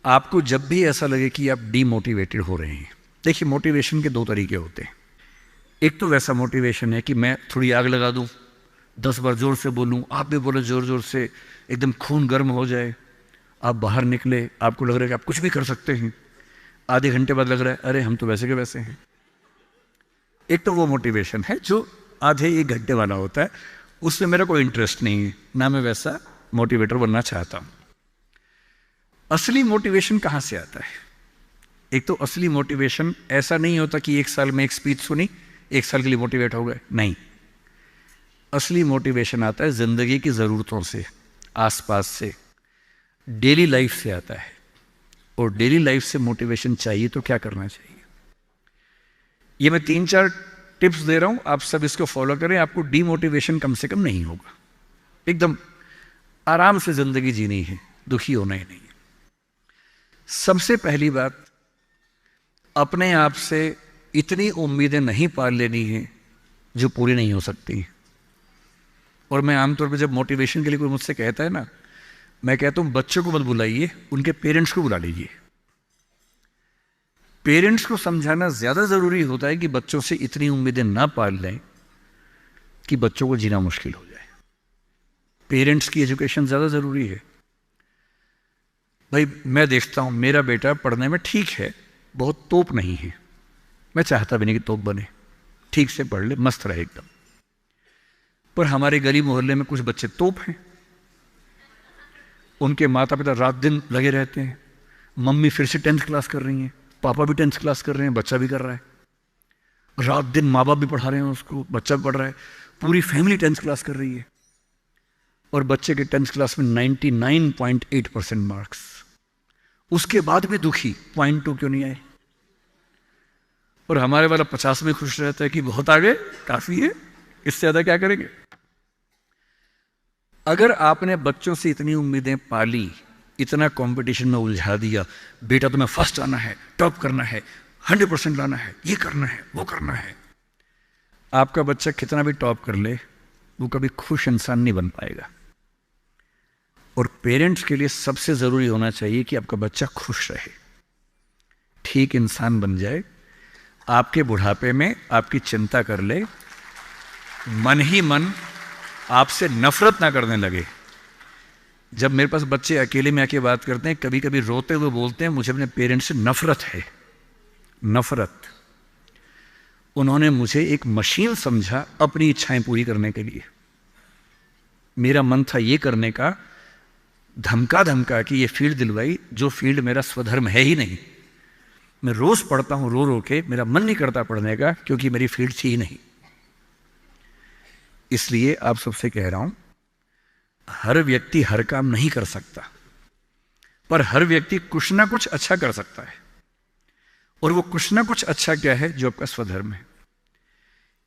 आपको जब भी ऐसा लगे कि आप डीमोटिवेटेड हो रहे हैं, देखिए मोटिवेशन के दो तरीके होते हैं। एक तो वैसा मोटिवेशन है कि मैं थोड़ी आग लगा दूं, 10 बार जोर से बोलूं, आप भी बोले जोर जोर से, एकदम खून गर्म हो जाए, आप बाहर निकले, आपको लग रहा है कि आप कुछ भी कर सकते हैं, आधे घंटे बाद लग रहा है अरे हम तो वैसे के वैसे हैं। एक तो वो मोटिवेशन है जो आधे एक घंटे वाला होता है, उसमें मेरा कोई इंटरेस्ट नहीं है, ना मैं वैसा मोटिवेटर बनना चाहता हूं। असली मोटिवेशन कहाँ से आता है? एक तो असली मोटिवेशन ऐसा नहीं होता कि एक साल में एक स्पीच सुनी, एक साल के लिए मोटिवेट हो गए, नहीं। असली मोटिवेशन आता है जिंदगी की ज़रूरतों से, आसपास से, डेली लाइफ से आता है। और डेली लाइफ से मोटिवेशन चाहिए तो क्या करना चाहिए? ये मैं 3-4 टिप्स दे रहा हूं, आप सब इसको फॉलो करें, आपको डीमोटिवेशन कम से कम नहीं होगा। एकदम आराम से जिंदगी जीनी है, दुखी होना ही नहीं है। सबसे पहली बात, अपने आप से इतनी उम्मीदें नहीं पाल लेनी है जो पूरी नहीं हो सकती। और मैं आमतौर पर जब मोटिवेशन के लिए कोई मुझसे कहता है ना, मैं कहता हूं बच्चों को मत बुलाइए, उनके पेरेंट्स को बुला लीजिए। पेरेंट्स को समझाना ज्यादा जरूरी होता है कि बच्चों से इतनी उम्मीदें ना पाल लें कि बच्चों को जीना मुश्किल हो जाए। पेरेंट्स की एजुकेशन ज्यादा जरूरी है। भाई मैं देखता हूं मेरा बेटा पढ़ने में ठीक है, बहुत तोप नहीं है, मैं चाहता भी नहीं कि तोप बने, ठीक से पढ़ ले, मस्त रहे एकदम। पर हमारे गली मोहल्ले में कुछ बच्चे तोप हैं, उनके माता पिता रात दिन लगे रहते हैं, मम्मी फिर से 10th क्लास कर रही हैं, पापा भी 10th क्लास कर रहे हैं, बच्चा भी कर रहा है, रात दिन माँ बाप भी पढ़ा रहे हैं उसको, बच्चा भी पढ़ रहा है, पूरी फैमिली 10th क्लास कर रही है। और बच्चे के 10th क्लास में 99.8% मार्क्स, उसके बाद भी दुखी, 0.2 क्यों नहीं आए? और हमारे वाला 50 में खुश रहता है कि बहुत आगे, काफी है, इससे ज्यादा क्या करेंगे? अगर आपने बच्चों से इतनी उम्मीदें पाली, इतना कंपटीशन में उलझा दिया, बेटा तुम्हें फर्स्ट आना है, टॉप करना है, 100% लाना है, ये करना है, वो करना है, आपका बच्चा कितना भी टॉप कर ले, वो कभी खुश इंसान नहीं बन पाएगा। और पेरेंट्स के लिए सबसे जरूरी होना चाहिए कि आपका बच्चा खुश रहे, ठीक इंसान बन जाए, आपके बुढ़ापे में आपकी चिंता कर ले, मन ही मन आपसे नफरत ना करने लगे। जब मेरे पास बच्चे अकेले में आके बात करते हैं, कभी कभी रोते हुए बोलते हैं मुझे अपने पेरेंट्स से नफरत है, नफरत। उन्होंने मुझे एक मशीन समझा अपनी इच्छाएं पूरी करने के लिए। मेरा मन था ये करने का, धमका धमका कि ये फील्ड दिलवाई जो फील्ड मेरा स्वधर्म है ही नहीं। मैं रोज पढ़ता हूं रो रो के, मेरा मन नहीं करता पढ़ने का क्योंकि मेरी फील्ड थी ही नहीं। इसलिए आप सबसे कह रहा हूं, हर व्यक्ति हर काम नहीं कर सकता, पर हर व्यक्ति कुछ ना कुछ अच्छा कर सकता है। और वो कुछ ना कुछ अच्छा क्या है? जो आपका स्वधर्म है।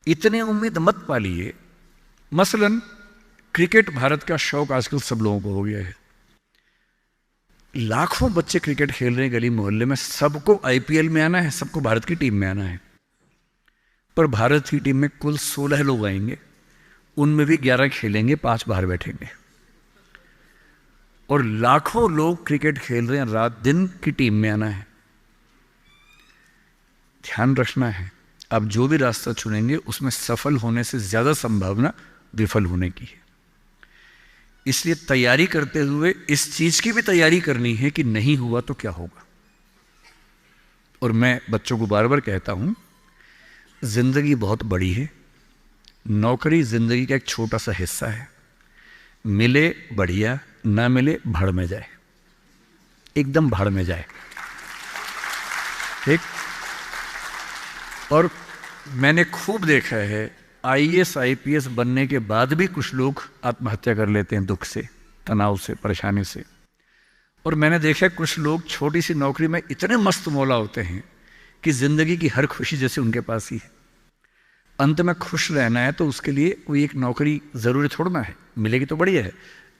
इतने उम्मीद मत पालिए। मसलन क्रिकेट भारत का शौक आजकल सब लोगों को हो गया है, लाखों बच्चे क्रिकेट खेल रहे हैं गली मोहल्ले में, सबको आईपीएल में आना है, सबको भारत की टीम में आना है। पर भारत की टीम में कुल 16 लोग आएंगे, उनमें भी 11 खेलेंगे, 5 बाहर बैठेंगे। और लाखों लोग क्रिकेट खेल रहे हैं, रात दिन की टीम में आना है। ध्यान रखना है, आप जो भी रास्ता चुनेंगे उसमें सफल होने से ज्यादा संभावना विफल होने की है। इसलिए तैयारी करते हुए इस चीज की भी तैयारी करनी है कि नहीं हुआ तो क्या होगा। और मैं बच्चों को बार बार कहता हूं, जिंदगी बहुत बड़ी है, नौकरी जिंदगी का एक छोटा सा हिस्सा है, मिले बढ़िया, ना मिले भाड़ में जाए, एकदम भाड़ में जाए, ठीक। और मैंने खूब देखा है, आईएएस आईपीएस बनने के बाद भी कुछ लोग आत्महत्या कर लेते हैं, दुख से, तनाव से, परेशानी से। और मैंने देखा कुछ लोग छोटी सी नौकरी में इतने मस्त मौला होते हैं कि जिंदगी की हर खुशी जैसे उनके पास ही है। अंत में खुश रहना है तो उसके लिए कोई एक नौकरी जरूरी छोड़ना है, मिलेगी तो बढ़िया है,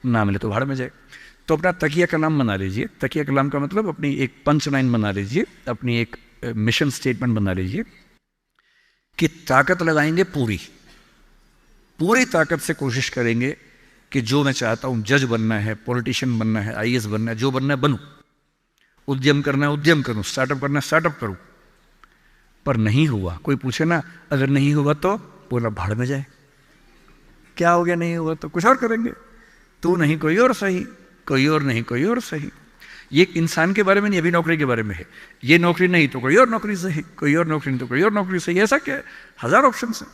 ना मिले तो भाड़ में जाए। तो अपना तकिया का नाम बना लीजिए, तकिया का नाम का मतलब अपनी एक पंच लाइन बना लीजिए, अपनी एक मिशन स्टेटमेंट बना लीजिए कि ताकत लगाएंगे, पूरी ताकत से कोशिश करेंगे कि जो मैं चाहता हूं, जज बनना है, पॉलिटिशियन बनना है, आईएएस बनना है, जो बनना है बनूं, उद्यम करना है उद्यम करूं, स्टार्टअप करना है स्टार्टअप करूं, पर नहीं हुआ। कोई पूछे ना अगर नहीं हुआ तो बोला भाड़ में जाए, क्या हो गया नहीं हुआ तो कुछ और करेंगे, तू नहीं कोई और सही, कोई और नहीं कोई और सही। ये इंसान के बारे में नहीं, अभी नौकरी के बारे में है। ये नौकरी नहीं तो कोई और नौकरी सही, कोई और नौकरी नहीं तो कोई और नौकरी सही, ऐसा क्या है, हजार ऑप्शन है।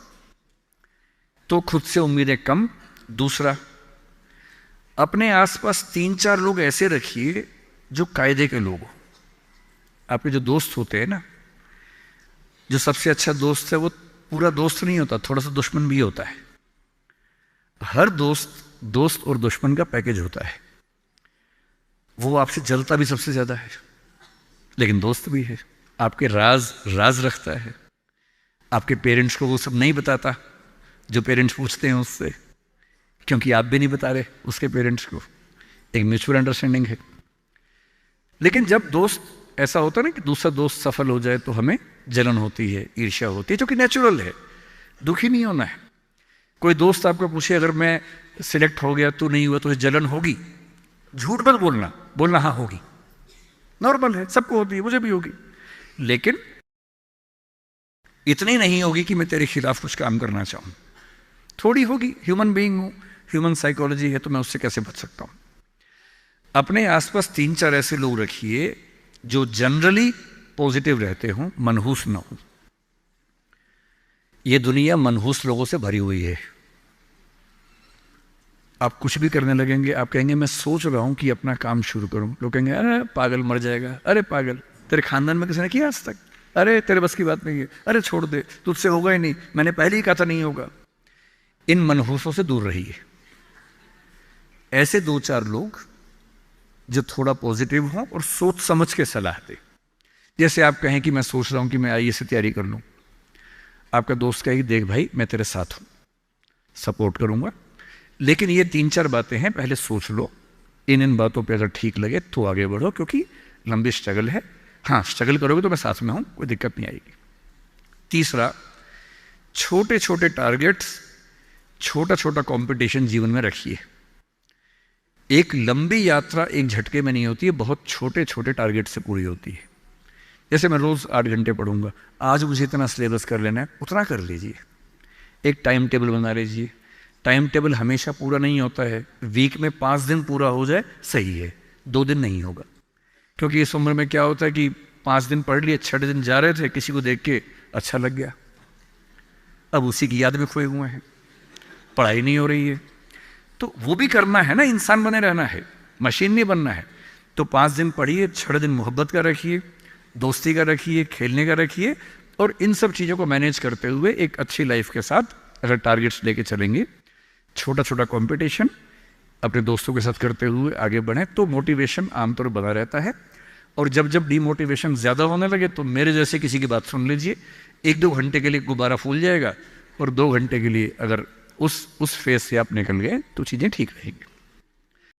तो खुद से उम्मीदें कम। दूसरा, अपने आसपास 3-4 लोग ऐसे रखिए जो कायदे के लोग हो। आपके जो दोस्त होते हैं ना, जो सबसे अच्छा दोस्त है वो पूरा दोस्त नहीं होता, थोड़ा सा दुश्मन भी होता है। हर दोस्त और दुश्मन का पैकेज होता है। वो आपसे जलता भी सबसे ज्यादा है, लेकिन दोस्त भी है। आपके राज रखता है। आपके पेरेंट्स को वो सब नहीं बताता जो पेरेंट्स पूछते हैं उससे, क्योंकि आप भी नहीं बता रहे उसके पेरेंट्स को। एक म्यूचुअल अंडरस्टैंडिंग है। लेकिन जब दोस्त ऐसा होता है ना कि दूसरा दोस्त सफल हो जाए तो हमें जलन होती है, ईर्ष्या होती है, जो कि नेचुरल है। दुखी नहीं होना है। कोई दोस्त आपको पूछे अगर मैं सिलेक्ट हो गया तू नहीं हुआ तो जलन होगी, झूठ मत बोलना हाँ होगी, नॉर्मल है, सबको होती है, मुझे भी होगी, लेकिन इतनी नहीं होगी कि मैं तेरे खिलाफ कुछ काम करना चाहूं। थोड़ी होगी, ह्यूमन बीइंग हूं, ह्यूमन साइकोलॉजी है, तो मैं उससे कैसे बच सकता हूं। अपने आसपास 3-4 ऐसे लोग रखिए जो जनरली पॉजिटिव रहते हों, मनहूस ना हो। यह दुनिया मनहूस लोगों से भरी हुई है। आप कुछ भी करने लगेंगे, आप कहेंगे मैं सोच रहा हूं कि अपना काम शुरू करूं, लोग कहेंगे अरे पागल मर जाएगा, अरे पागल, तेरे खानदान में किसी ने किया आज तक, अरे तेरे बस की बात नहीं है, अरे छोड़ दे, तुझसे होगा ही नहीं, मैंने पहले ही कहा था नहीं होगा। इन मनहूसों से दूर रहिए। ऐसे 2-4 लोग जो थोड़ा पॉजिटिव हों और सोच समझ के सलाह दे। जैसे आप कहें कि मैं सोच रहा हूं कि मैं आईएएस की तैयारी कर लूं, आपका दोस्त कहेगी देख भाई मैं तेरे साथ हूं, सपोर्ट करूंगा, लेकिन ये 3-4 बातें हैं, पहले सोच लो, इन बातों पे अगर ठीक लगे तो आगे बढ़ो, क्योंकि लंबी स्ट्रगल है। हाँ, स्ट्रगल करोगे तो मैं साथ में हूं, कोई दिक्कत नहीं आएगी। तीसरा, छोटे छोटे टारगेट्स, छोटा छोटा कंपटीशन जीवन में रखिए। एक लंबी यात्रा एक झटके में नहीं होती है, बहुत छोटे छोटे टारगेट से पूरी होती है। जैसे मैं रोज 8 घंटे पढ़ूंगा, आज मुझे इतना सिलेबस कर लेना है, उतना कर लीजिए। एक टाइम टेबल बना लीजिए। टाइम टेबल हमेशा पूरा नहीं होता है, वीक में 5 दिन पूरा हो जाए सही है, 2 दिन नहीं होगा। क्योंकि इस उम्र में क्या होता है कि 5 दिन पढ़ लिए, 6 दिन जा रहे थे, किसी को देख के अच्छा लग गया, अब उसी की याद में खोए हुए हैं, पढ़ाई नहीं हो रही है। तो वो भी करना है ना, इंसान बने रहना है, मशीन नहीं बनना है। तो 5 दिन पढ़िए, 6 दिन मोहब्बत का रखिए, दोस्ती का रखिए, खेलने का रखिए, और इन सब चीज़ों को मैनेज करते हुए एक अच्छी लाइफ के साथ अगर टारगेट्स लेके चलेंगे, छोटा छोटा कंपटीशन अपने दोस्तों के साथ करते हुए आगे बढ़ें, तो मोटिवेशन आमतौर बना रहता है। और जब जब डीमोटिवेशन ज़्यादा होने लगे तो मेरे जैसे किसी की बात सुन लीजिए, 1-2 घंटे के लिए गुब्बारा फूल जाएगा, और 2 घंटे के लिए अगर उस फेज से आप निकल गए तो चीज़ें ठीक रहेंगी।